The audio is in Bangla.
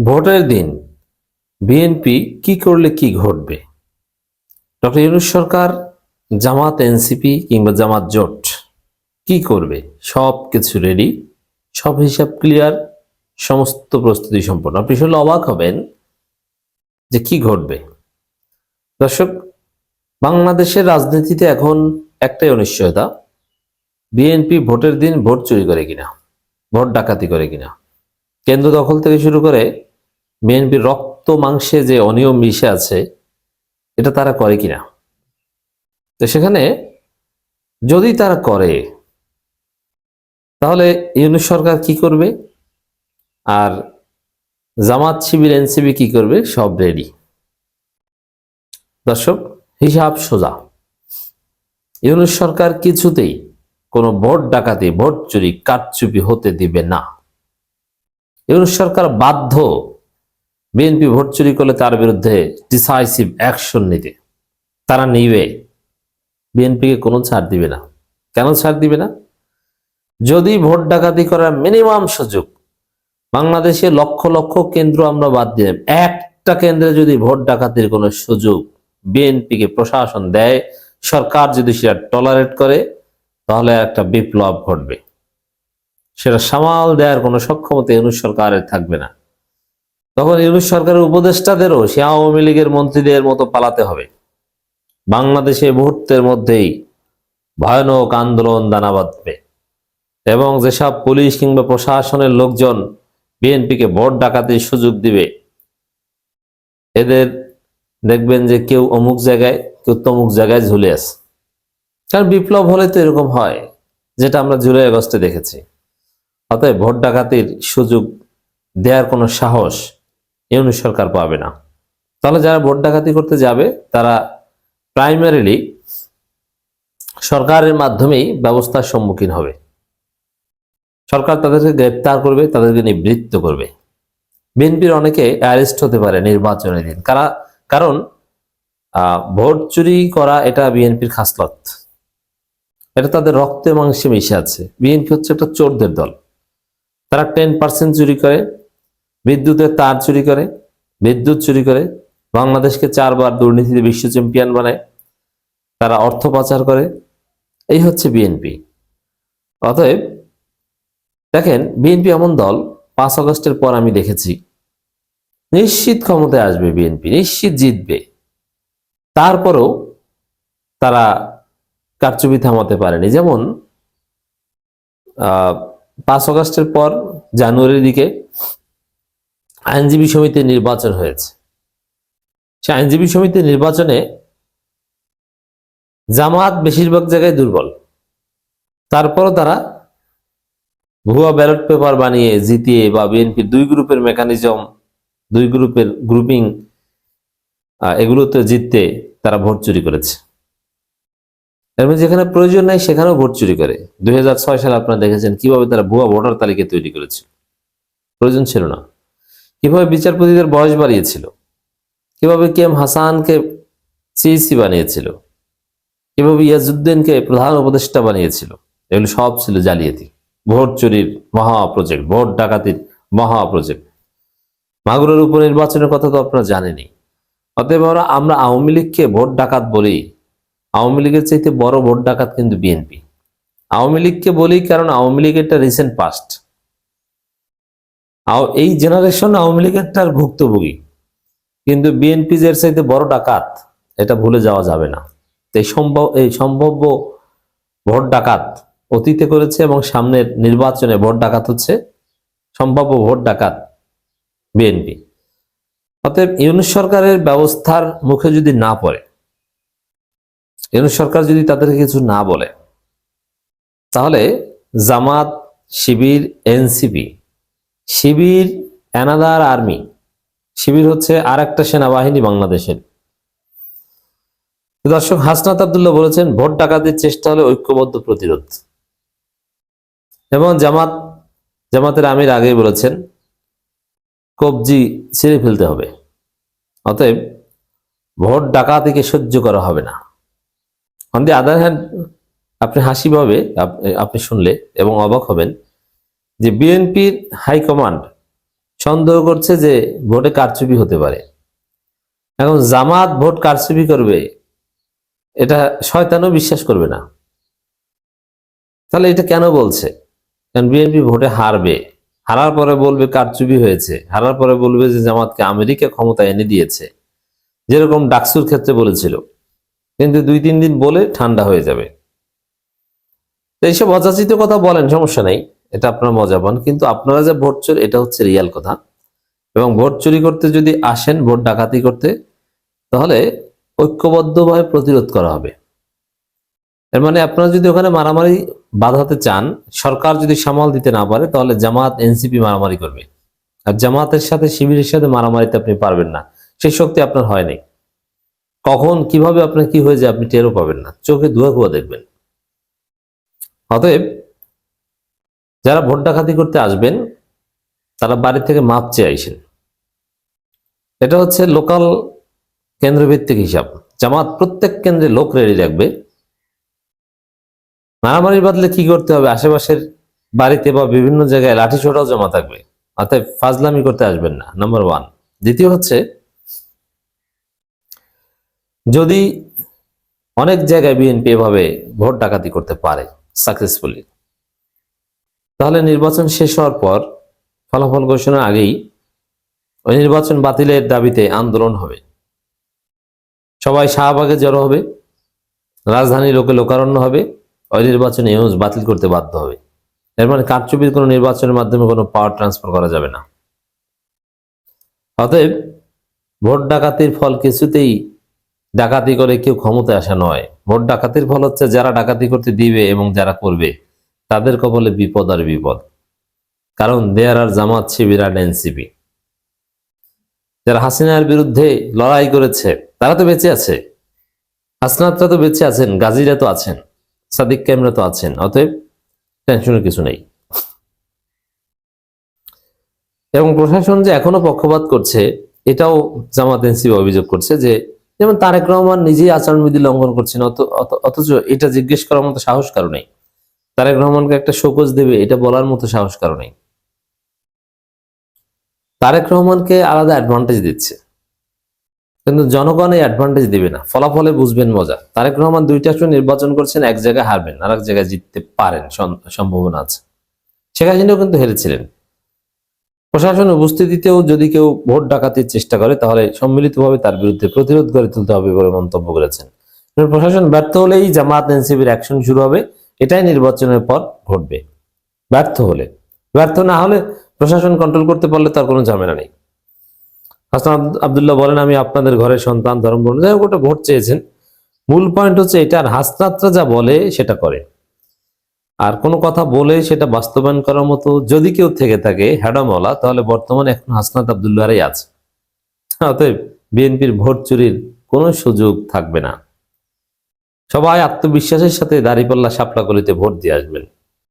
ভোটের দিন বিএনপি কি করলে কি ঘটবে? ডক্টর ইউনূস সরকার, জামাত, এনসিপি কিংবা জামাত জোট কি করবে? সব কিছু রেডি, সব হিসাব ক্লিয়ার, সমস্ত প্রস্তুতি সম্পন্ন। আপনি শুনলে অবাক হবেন যে কি ঘটবে। দর্শক, বাংলাদেশের রাজনীতিতে এখন একটাই অনিশ্চয়তা, বিএনপি ভোটের দিন ভোট চুরি করে কিনা, ভোট ডাকাতি করে কিনা। কেন্দ্র দখল থেকে শুরু করে বিএনপির রক্ত মাংসে যে অনিয়ম মিশে আছে, এটা তারা করে কিনা। তো সেখানে যদি তারা করে, তাহলে ইউনূস সরকার কি করবে আর জামাত, শিবির, এনসিপি কি করবে, সব রেডি। দর্শক, হিসাব সোজা। ইউনূস সরকার কিছুতেই কোনো ভোট ডাকাতি, ভোট চুরি, কারচুপি হতে দিবে না। ইউনূস সরকার বাধ্য বিএনপি ভোট চুরি করলে তার বিরুদ্ধে ডিসাইসিভ অ্যাকশন নিতে। তারা নিবে, বিএনপিকে কোনো ছাড় দিবে না। কেন ছাড় দিবে না? যদি ভোট ডাকাতি করার মিনিমাম সুযোগ, বাংলাদেশে লক্ষ লক্ষ কেন্দ্র আমরা বাদ দিলাম, একটা কেন্দ্রে যদি ভোট ডাকাতির কোনো সুযোগ বিএনপিকে প্রশাসন দেয়, সরকার যদি সেটা টলারেট করে, তাহলে একটা বিপ্লব ঘটবে। সেটা সামাল দেওয়ার কোনো সক্ষমতা ইউনূস সরকারের থাকবে না। তখন ইউনূস সরকারের উপদেষ্টাদেরও সে আওয়ামী লীগের মন্ত্রীদের মতো পালাতে হবে। বাংলাদেশে মুহূর্তের মধ্যেই ভয়ানক আন্দোলন দানা বাঁধবে এবং যেসব পুলিশ কিংবা প্রশাসনের লোকজন বিএনপিকে ভোট ডাকাতির সুযোগ দিবে, এদের দেখবেন যে কেউ অমুক জায়গায়, কেউ তমুক জায়গায় ঝুলে আছে। কারণ বিপ্লব হলে তো এরকম হয়, যেটা আমরা জুলাই আগস্টে দেখেছি। অতএব ভোট ডাকাতির সুযোগ দেওয়ার কোনো সাহস ইউনূস সরকার পাবে না। তাহলে যারা ভোট ডাকাতি করতে যাবে, তারা প্রাইমারিলি সরকারের মাধ্যমেই ব্যবস্থার সম্মুখীন হবে। সরকার তাদেরকে গ্রেপ্তার করবে, তাদেরকে নিবৃত্ত করবে। বিএনপির অনেকে অ্যারেস্ট হতে পারে নির্বাচনের দিন, কারণ ভোট চুরি করা এটা বিএনপির খাসলত, এটা তাদের রক্তে মাংসে মিশে আছে। বিএনপি হচ্ছে একটা চোরদের দল। তারা 10% চুরি করে, বিদ্যুতের তার চুরি করে, বিদ্যুৎ চুরি করে, বাংলাদেশকে 4বার দুর্নীতিতে বিশ্ব চ্যাম্পিয়ন বানায়, তারা অর্থ পাচার করে। এই হচ্ছে বিএনপি। অতএব দেখেন, বিএনপি এমন দল, 5 আগস্টের পর আমি দেখেছি নিশ্চিত ক্ষমতায় আসবে, বিএনপি নিশ্চিত জিতবে, তারপরেও তারা কারচুপি থামাতে পারেনি। যেমন 5 আগস্টের পর জানুয়ারির দিকে আইনজীবী সমিতির নির্বাচন হয়েছে। সে আইনজীবী সমিতির নির্বাচনে জামাত বেশিরভাগ জায়গায় দুর্বল, তারপরও তারা ভুয়া ব্যালট পেপার বানিয়ে জিতিয়ে, বা বিএনপির 2 গ্রুপের মেকানিজম, 2 গ্রুপের গ্রুপিং, এগুলোতে জিততে তারা ভোট চুরি করেছে। এর যেখানে প্রয়োজন নাই সেখানেও ভোট চুরি করে। 2006 সালে আপনারা দেখেছেন কিভাবে তারা ভুয়া ভোটার তালিকা তৈরি করেছিল, প্রয়োজন ছিল না। কিভাবে বিচারপতিদের বয়স বাড়িয়েছিল, কিভাবে কেএম হাসানকে সিইসি বানিয়েছিল, কিভাবে ইয়াজউদ্দিনকে প্রধান উপদেষ্টা বানিয়েছিল। এগুলো সব ছিল জালিয়াতি, ভোট চুরির মহা প্রজেক্ট, ভোট ডাকাতির মহা প্রজেক্ট। মাগুরার উপনির্বাচনের কথা তো আপনারা জানেনই। অতএব আমরা আওয়ামী লীগকে ভোট ডাকাত বলি, আওয়ামী লীগের চাইতে বড় ভোট ডাকাত কিন্তু বিএনপি। আওয়ামী লীগকে বলি কারণ আওয়ামী লীগ একটা রিসেন্ট পাস্ট, এই জেনারেশন আওয়ামী লীগের ভুক্তভোগী, কিন্তু বিএনপি এর চাইতে বড় ডাকাত, এটা ভুলে যাওয়া যাবে না। এই সম্ভাব্য ভোট ডাকাত অতীতে করেছে এবং সামনের নির্বাচনে ভোট ডাকাত হচ্ছে সম্ভাব্য ভোট ডাকাত বিএনপি। অতএব ইউনূস সরকারের ব্যবস্থার মুখে যদি না পড়ে, ইউনূস সরকার যদি তাদেরকে কিছু না বলে, তাহলে জামাত, শিবির, এনসিপি, শিবির অ্যানাদার আর্মি, শিবির হচ্ছে আর একটা সেনাবাহিনী বাংলাদেশের। দর্শক, হাসনাত আব্দুল্লাহ বলেছেন ভোট ডাকাতির চেষ্টা হলে ঐক্যবদ্ধ প্রতিরোধ। এবং জামাতের আমির আগেই বলেছেন কবজি ছিঁড়ে ফেলতে হবে। অতএব ভোট ডাকাতিকে সহ্য করা হবে না। অন দি আদার হ্যান্ড, আপনি হাসি পাবে আপনি শুনলে এবং অবাক হবেন যে বিএনপির হাইকমান্ড সন্দেহ করছে যে ভোটে কারচুপি হতে পারে। এখন জামাত ভোট কারচুপি করবে, এটা শয়তানও বিশ্বাস করবে না। তাহলে এটা কেন বলছে? কারণ বিএনপি ভোটে হারবে, হারার পরে বলবে কারচুপি হয়েছে, হারার পরে বলবে যে জামাতকে আমেরিকা ক্ষমতা এনে দিয়েছে, যেরকম ডাকসুর ক্ষেত্রে বলেছিল। কিন্তু 2-3 দিন বলে ঠান্ডা হয়ে যাবে। এইসব অযাচিত কথা বলেন, সমস্যা নেই, এটা আপনার মজা পান, কিন্তু আপনারা যে ভোট চোর, এটা হচ্ছে রিয়াল কথা। এবং ভোট চুরি করতে যদি আসেন, ভোট ডাকাতি করতে, তাহলে ঐক্যবদ্ধভাবে প্রতিরোধ করা হবে। এর মানে আপনারা যদি ওখানে মারামারি বাধাতে চান, সরকার যদি সামাল দিতে না পারে, তাহলে জামাত এনসিপি মারামারি করবে। আর জামাতের সাথে শিবিরের সাথে মারামারিতে আপনি পারবেন না, সেই শক্তি আপনার হয় নাই। কখন কিভাবে আপনার কি হয়ে যায় আপনি টেরও পাবেন না, চোখে ধোয়া ধোয়া দেখবেন। অতএব যারা ভোট ডাকাতি করতে আসবেন, তারা বাড়ি থেকে মাপ চেয়ে আইসেন। এটা হচ্ছে লোকাল কেন্দ্রভিত্তিক হিসাব। জামাত প্রত্যেক কেন্দ্রে লোক রেডি রাখবে। মারামারি বাদলে কি করতে হবে, আশেপাশের বাড়িতে বা বিভিন্ন জায়গায় লাঠি ছোটাও জমা থাকবে। অর্থাৎ ফাজলামি করতে আসবেন না, নাম্বার 1। দ্বিতীয় হচ্ছে, যদি অনেক জায়গায় বিএনপি এভাবে ভোট ডাকাতি করতে পারে সাকসেসফুলি, তাহলে নির্বাচন শেষ হওয়ার পর ফলাফল ঘোষণার আগেই ওই নির্বাচন বাতিলের দাবিতে আন্দোলন হবে। সবাই শাহবাগে জড়ো হবে, রাজধানী লোকে লোকারণ্য হবে, ওই নির্বাচন ইউজ বাতিল করতে বাধ্য হবে। এর মানে কারচুপির কোনো নির্বাচনের মাধ্যমে কোনো পাওয়ার ট্রান্সফার করা যাবে না। অতএব ভোট ডাকাতির ফল কিছুতেই ডাকাতি করে কেউ ক্ষমতায় আসা নয়। ভোট ডাকাতির ফল হচ্ছে যারা ডাকাতি করতে দিবে এবং যারা করবে তাদের কপালে বিপদ আর বিপদ। কারণ দেয়ার আর জামাত, শিবির আর এনসিপি। যারা হাসিনার বিরুদ্ধে লড়াই করেছে তারা তো বেঁচে আছে, হাসনাতরা তো বেঁচে আছেন, গাজীরা তো আছেন, সাদিক কাইমরা তো আছেন। অতএব টেনশনের কিছু নেই। এবং প্রশাসন যে এখনো পক্ষপাত করছে, এটাও জামাত এনসিপি অভিযোগ করছে, যে যেমন তারেক রহমান নিজেই আচরণবিধি লঙ্ঘন করছেন, অথচ এটা জিজ্ঞেস করার মতো সাহস কারো নেই। তারেক রহমানকে একটা শোকজ দেবে, এটা বলার মতো সাহস কারো নেই। তারেক রহমানকে আলাদা অ্যাডভান্টেজ দিচ্ছে, কিন্তু জনগণ এই অ্যাডভান্টেজ দিবে না। ফলাফলে বুঝবেন মজা। তারেক রহমান 2টা আসন নির্বাচন করছেন, এক জায়গায় হারবেন, আর এক জায়গায় জিততে পারেন, সম্ভাবনা আছে। শেখ হাসিনাও কিন্তু হেরেছিলেন। প্রশাসন উপস্থিতিতেও যদি কেউ ভোট ডাকাতির চেষ্টা করে, তাহলে সম্মিলিতভাবে তার বিরুদ্ধে প্রতিরোধ গড়ে তুলতে হবে বলে মন্তব্য করেছেন। প্রশাসন ব্যর্থ হলেই জামাত এনসিপির অ্যাকশন শুরু হবে, এটাই নির্বাচনের পর ঘটবে। ব্যর্থ না হলে, প্রশাসন কন্ট্রোল করতে পারলে তার কোনো ঝামেলা নেই। হাসান আব্দুল্লাহ বলেন, আমি আপনাদের ঘরের সন্তান, ধর্ম বলেন, যাই হোক, ওটা ভোট চেয়েছেন। মূল পয়েন্ট হচ্ছে এটা, আর হাসনাতরা যা বলে সেটা করে। আর কোনো কথা বলে সেটা বাস্তবায়ন করার মতো যদি কেউ থেকে থাকে হ্যাডামওয়ালা, তাহলে বর্তমানে এখন হাসনাত আব্দুল্লাহরাই আছে। অতএব বিএনপির ভোট চুরির কোনো সুযোগ থাকবে না। সবাই আত্মবিশ্বাসের সাথে দাঁড়িপাল্লা শাপলা গলিতে ভোট দিয়ে আসবেন।